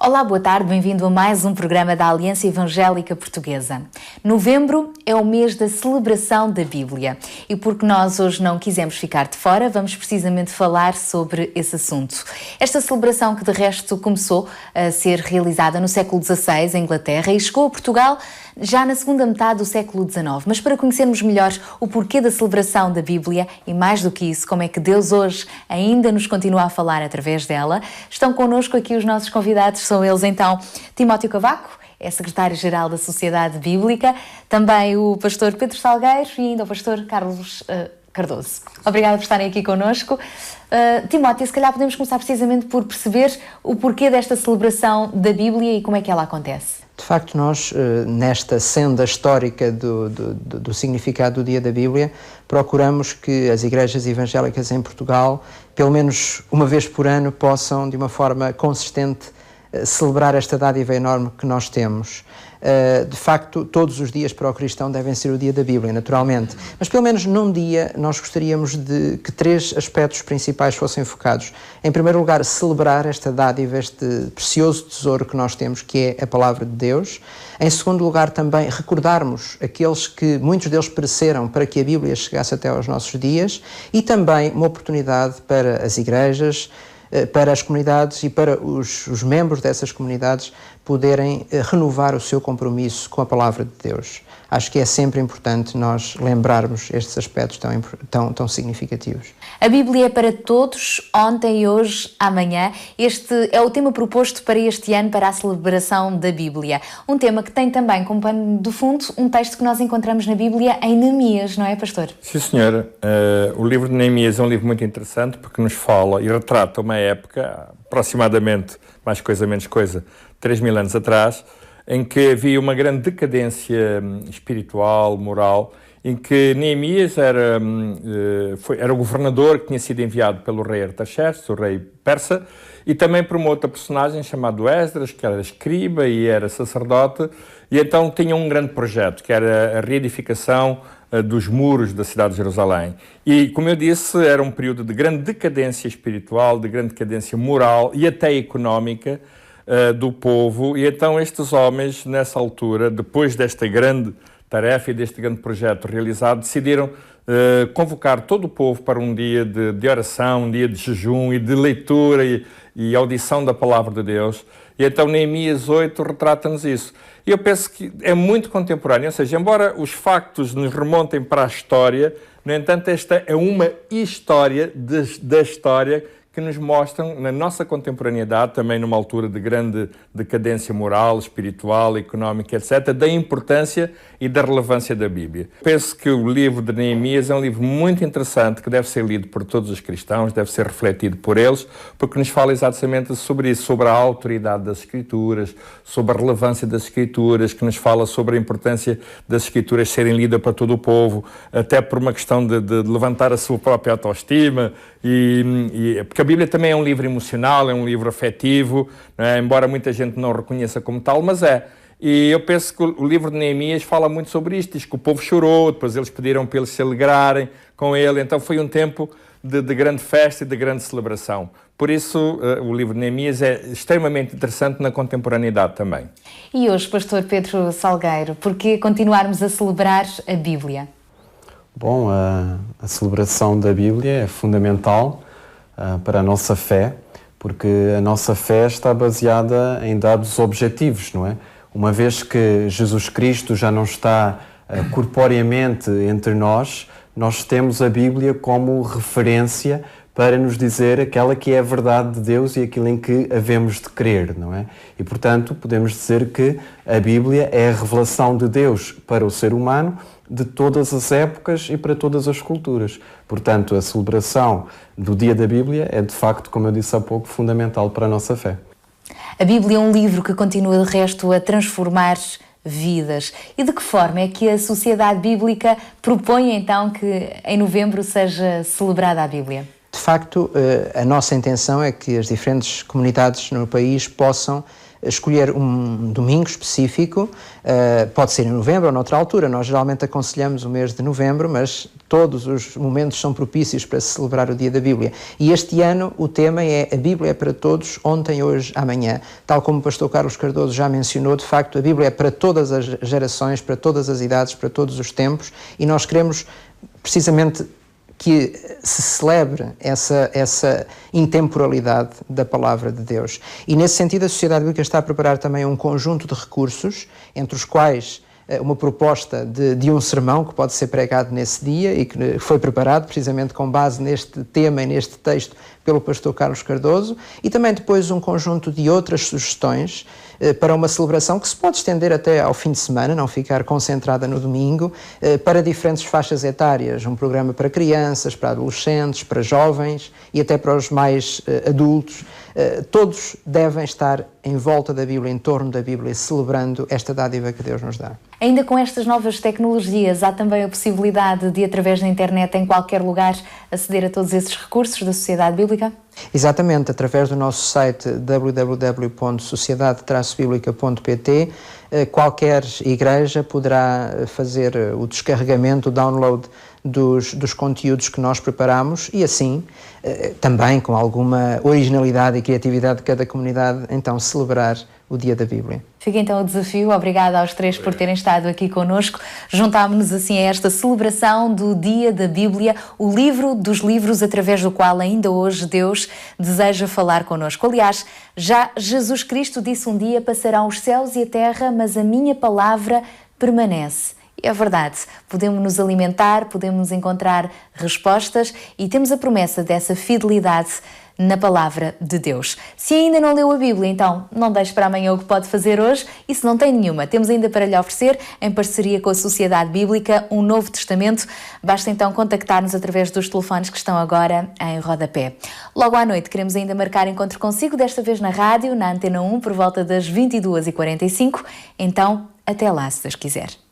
Olá, boa tarde, bem-vindo a mais um programa da Aliança Evangélica Portuguesa. Novembro é o mês da celebração da Bíblia e porque nós hoje não quisemos ficar de fora, vamos precisamente falar sobre esse assunto. Esta celebração que de resto começou a ser realizada no século XVI em Inglaterra e chegou a Portugal já na segunda metade do século XIX. Mas para conhecermos melhor o porquê da celebração da Bíblia e mais do que isso, como é que Deus hoje ainda nos continua a falar através dela, estão connosco aqui os nossos convidados. São eles então Timóteo Cavaco, é secretário-geral da Sociedade Bíblica, também o pastor Pedro Salgueiro e ainda o pastor Carlos Cardoso. Obrigada por estarem aqui connosco. Timóteo, se calhar podemos começar precisamente por perceber o porquê desta celebração da Bíblia e como é que ela acontece. De facto, nós, nesta senda histórica do significado do Dia da Bíblia, procuramos que as igrejas evangélicas em Portugal, pelo menos uma vez por ano, possam, de uma forma consistente, celebrar esta dádiva enorme que nós temos. De facto, todos os dias para o cristão devem ser o dia da Bíblia, naturalmente. Mas pelo menos num dia nós gostaríamos de que três aspectos principais fossem focados. Em primeiro lugar, celebrar esta dádiva, este precioso tesouro que nós temos, que é a Palavra de Deus. Em segundo lugar, também recordarmos aqueles que muitos deles pereceram para que a Bíblia chegasse até aos nossos dias. E também uma oportunidade para as igrejas, para as comunidades e para os membros dessas comunidades poderem renovar o seu compromisso com a Palavra de Deus. Acho que é sempre importante nós lembrarmos estes aspectos tão significativos. A Bíblia é para todos, ontem, hoje, amanhã. Este é o tema proposto para este ano, para a celebração da Bíblia. Um tema que tem também como pano de fundo um texto que nós encontramos na Bíblia em Neemias, não é, pastor? Sim, senhora. O livro de Neemias é um livro muito interessante porque nos fala e retrata uma época, aproximadamente, mais coisa, menos coisa, 3.000 anos atrás, em que havia uma grande decadência espiritual, moral, em que Neemias era o governador que tinha sido enviado pelo rei Artaxerxes, o rei persa, e também por uma outra personagem chamada Esdras, que era escriba e era sacerdote, e então tinha um grande projeto, que era a reedificação dos muros da cidade de Jerusalém. E, como eu disse, era um período de grande decadência espiritual, de grande decadência moral e até económica do povo. E então estes homens, nessa altura, depois desta grande tarefa e deste grande projeto realizado, decidiram convocar todo o povo para um dia de oração, um dia de jejum e de leitura e audição da Palavra de Deus. E então Neemias 8 retrata-nos isso. E eu penso que é muito contemporâneo, ou seja, embora os factos nos remontem para a história, no entanto esta é uma história da história que nos mostram, na nossa contemporaneidade, também numa altura de grande decadência moral, espiritual, económica, etc., da importância e da relevância da Bíblia. Penso que o livro de Neemias é um livro muito interessante, que deve ser lido por todos os cristãos, deve ser refletido por eles, porque nos fala exatamente sobre isso, sobre a autoridade das Escrituras, sobre a relevância das Escrituras, que nos fala sobre a importância das Escrituras serem lidas para todo o povo, até por uma questão de levantar a sua própria autoestima, porque a Bíblia também é um livro emocional, é um livro afetivo, não é? Embora muita gente não o reconheça como tal, mas é. E eu penso que o livro de Neemias fala muito sobre isto, diz que o povo chorou, depois eles pediram para eles se alegrarem com ele, então foi um tempo de grande festa e de grande celebração. Por isso, o livro de Neemias é extremamente interessante na contemporaneidade também. E hoje, pastor Pedro Salgueiro, por que continuarmos a celebrar a Bíblia? Bom, a celebração da Bíblia é fundamental para a nossa fé, porque a nossa fé está baseada em dados objetivos, não é? Uma vez que Jesus Cristo já não está corporeamente entre nós, nós temos a Bíblia como referência para nos dizer aquela que é a verdade de Deus e aquilo em que havemos de crer, não é? E, portanto, podemos dizer que a Bíblia é a revelação de Deus para o ser humano de todas as épocas e para todas as culturas. Portanto, a celebração do Dia da Bíblia é, de facto, como eu disse há pouco, fundamental para a nossa fé. A Bíblia é um livro que continua, de resto, a transformar vidas. E de que forma é que a Sociedade Bíblica propõe, então, que em novembro seja celebrada a Bíblia? De facto, a nossa intenção é que as diferentes comunidades no país possam escolher um domingo específico, pode ser em novembro ou noutra altura. Nós geralmente aconselhamos o mês de novembro, mas todos os momentos são propícios para se celebrar o Dia da Bíblia. E este ano o tema é a Bíblia é para todos, ontem, hoje, amanhã. Tal como o pastor Carlos Cardoso já mencionou, de facto, a Bíblia é para todas as gerações, para todas as idades, para todos os tempos, e nós queremos precisamente que se celebre essa intemporalidade da palavra de Deus. E nesse sentido a Sociedade Bíblica está a preparar também um conjunto de recursos, entre os quais uma proposta de um sermão que pode ser pregado nesse dia e que foi preparado precisamente com base neste tema e neste texto pelo pastor Carlos Cardoso, e também depois um conjunto de outras sugestões para uma celebração que se pode estender até ao fim de semana, não ficar concentrada no domingo, para diferentes faixas etárias, um programa para crianças, para adolescentes, para jovens e até para os mais adultos. Todos devem estar em volta da Bíblia, em torno da Bíblia, celebrando esta dádiva que Deus nos dá. Ainda com estas novas tecnologias, há também a possibilidade de, através da internet, em qualquer lugar, aceder a todos esses recursos da Sociedade Bíblica? Exatamente, através do nosso site www.sociedade-biblica.pt, qualquer igreja poderá fazer o descarregamento, o download dos conteúdos que nós preparamos e assim, também com alguma originalidade e criatividade de cada comunidade, então celebrar o Dia da Bíblia. Fica então o desafio. Obrigada aos três por terem estado aqui connosco. Juntámos-nos assim a esta celebração do Dia da Bíblia, o livro dos livros através do qual ainda hoje Deus deseja falar connosco. Aliás, já Jesus Cristo disse um dia: passarão os céus e a terra, mas a minha palavra permanece. É verdade, podemos nos alimentar, podemos encontrar respostas e temos a promessa dessa fidelidade na palavra de Deus. Se ainda não leu a Bíblia, então não deixe para amanhã o que pode fazer hoje, e se não tem nenhuma, temos ainda para lhe oferecer, em parceria com a Sociedade Bíblica, um Novo Testamento. Basta então contactar-nos através dos telefones que estão agora em rodapé. Logo à noite queremos ainda marcar encontro consigo, desta vez na rádio, na Antena 1, por volta das 22h45. Então, até lá, se Deus quiser.